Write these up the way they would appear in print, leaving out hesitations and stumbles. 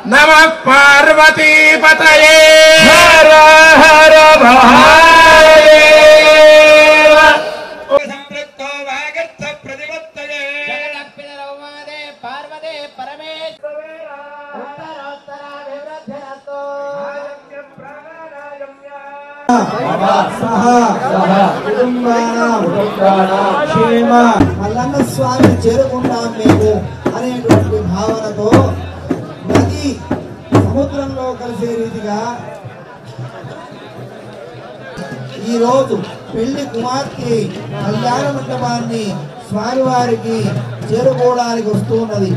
नमः पार्वती पतये हर हर महादेव संपृक्तो वागर्थ प्रतिपत्तये जगदप्पिनरौमादे पार्वते परमेश्वरे उत्तरोत्तर विवृद्ध्यरतो క్షేమ మల్లన్న స్వామి చేరుకుంటాం మేము అనేటువంటి భావనతో నది సముద్రంలో కలిసే రీతిగా ఈరోజు పెళ్లి కుమార్తె కళ్యాణ మండపాన్ని స్వామివారికి చేరుకోవడానికి వస్తున్నది.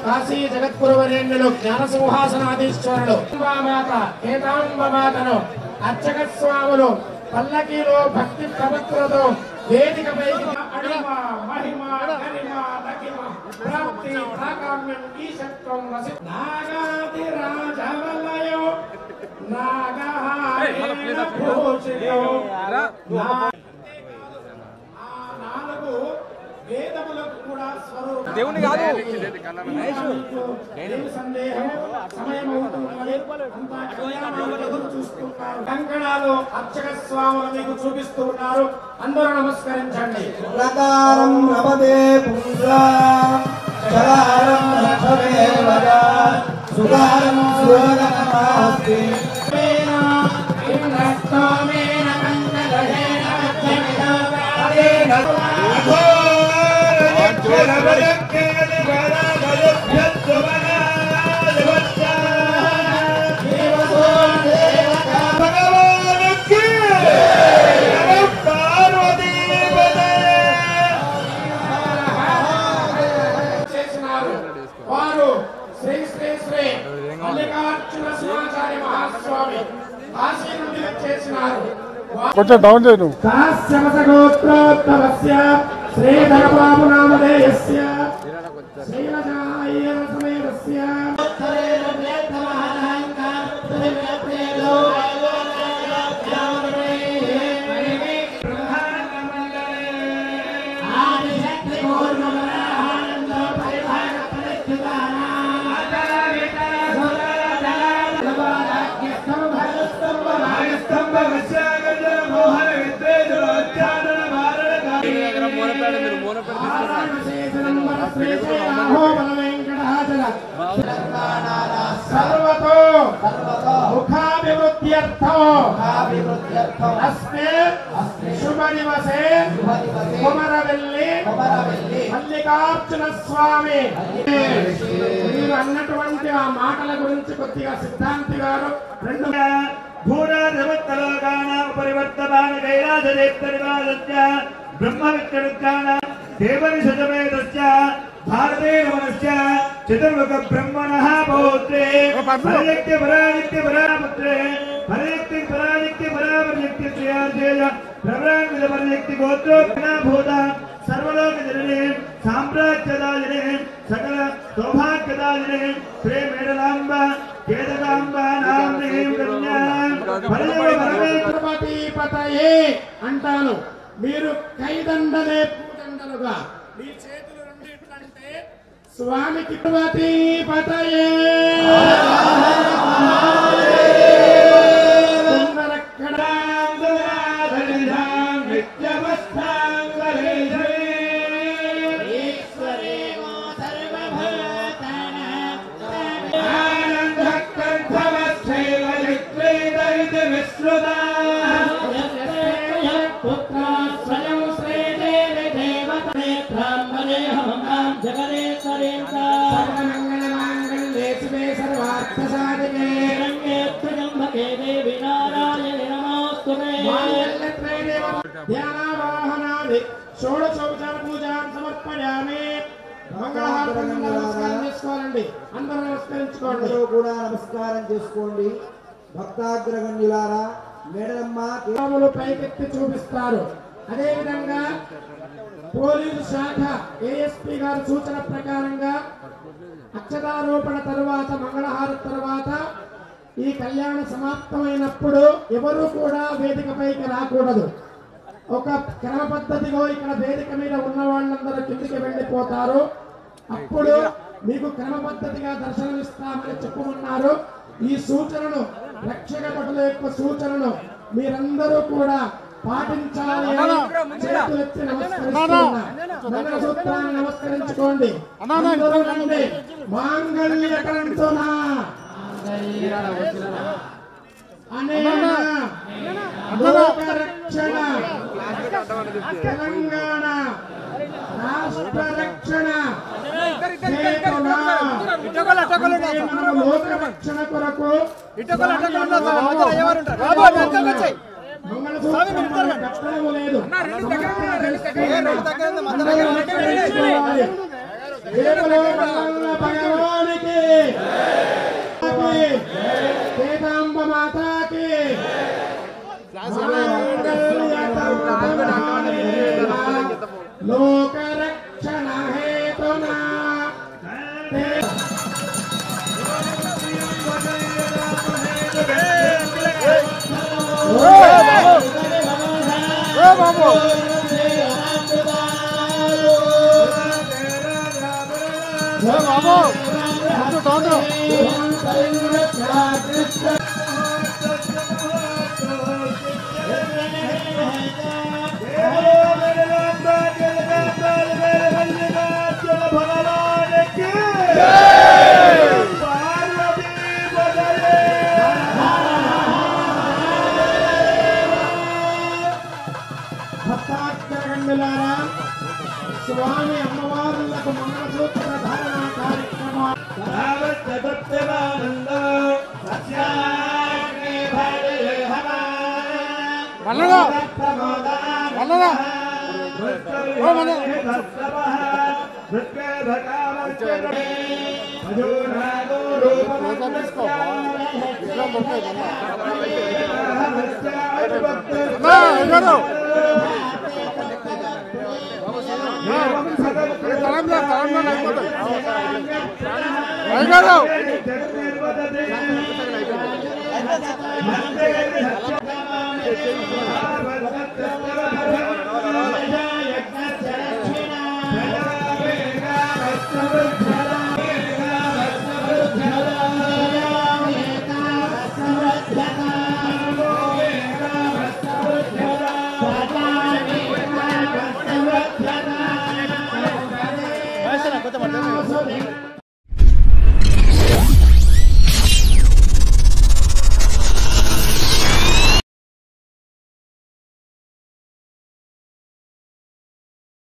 కాశీ జగద్గురువరేణ్యులు జ్ఞాన సింహాసనాధీశ్వరులు కేతాంబమాతను అర్చక స్వాములు పల్లకీలో భక్తి ప్రవక్తులతో వేదిక పైకి వేదములకు కూడా దేవుని కాదు సందేహం సమయం కంకణాలు అర్చక స్వాములు మీకు చూపిస్తూ ఉన్నారు. అందరూ నమస్కరించండి. ప్రకారం రమదే పుంసారం సుగారం సురగణమాస్తి వారు శ్రీ శ్రీ శ్రీ మల్లికార్జున శివాచార్య మహాస్వామి కాశీ నుండి చేసినారు. కొంచెం డౌన్ చేయను. కాశ్యవసగోత్రోత్తమస్య శ్రీధరబాబు నామధేయస్య శ్రీలజాయ్యన సమేతస్య సర్వతో ముఖాభివృద్ధ్యర్థం అస్మే శుభ దివసే కుమరవెల్లి మల్లికార్జున స్వామి. మీరు అన్నటువంటి ఆ మాటల గురించి కొద్దిగా సిద్ధాంతి గారు రెండు పరివర్తమాన కైలాసదేప్తనివాసస్య బ్రహ్మవిత్తరుత్థాన దేవనిషజమేతస్య భారతే నమనస్య చతుర్ముఖ బ్రహ్మణః పౌత్రే పరయక్తి పరాదిత్య పరాపుత్రే పరయక్తి పరాదిత్య పరాపర్యక్తి శ్రేయార్జేయ ప్రవరాన్విత పరయక్తి గోత్రోత్థాభూత సర్వలోక జననే సామ్రాజ్యదాయనే సకల సౌభాగ్యదాయనే శ్రీ మేడలాంబ కేదకాంబ నామ్నీం కన్యాం పరమేశ్వరపతిపతయే అంటాను. మీరు కైదండలే పూదండలుగా మీ చేతులు రెండిట్లంటే స్వామికి పతిపతయే షోడశోపచార పూజాన్ని సమర్పయామి. నమస్కారం చేసుకోవాలండి. అందరూ నమస్కరించుకోండి. కూడా నమస్కారం చేసుకోండి. భక్తాగ్రగణ్యులారా మేడలమ్మ కేవలం పైకెత్తి చూపిస్తారు. అదే విధంగా పోలీసు శాఖ ఏఎస్పీ గారి సూచన ప్రకారంగా అక్షతారోపణ తరువాత మంగళహారతి తరువాత ఈ కళ్యాణ సమాప్తమైనప్పుడు ఎవరు కూడా వేదికపైకి రాకూడదు. ఒక క్రమ పద్ధతిగా ఇక్కడ వేదిక మీద ఉన్న వాళ్ళందరూ కిందికి వెళ్ళిపోతారు. అప్పుడు మీకు క్రమ పద్ధతిగా దర్శనమిస్తామని చెప్పమన్నారు. ఈ సూచనను రక్షక భటుల యొక్క సూచనను మీరందరూ కూడా పాటించాలి అని చేతులెత్తి నమస్కరిస్తున్నా. మంగళసూత్రాన్ని నమస్కరించుకోండి. అందరూ రండి. మాంగళ్యతంతున అనేన లోకరక్షణ తెలంగాణ రాష్ట్ర రక్షణ లోక రక్షణ కొరకు మంగళసూత్రం లేదు. భగవానికి వేదాంబ మాతాకి లోక రక్షణ హేతునా బాబు భక్తాగ్రగణ్యులారా, స్వామి అమ్మవారులకు మంగళసూత్ర ధారణ కార్యక్రమం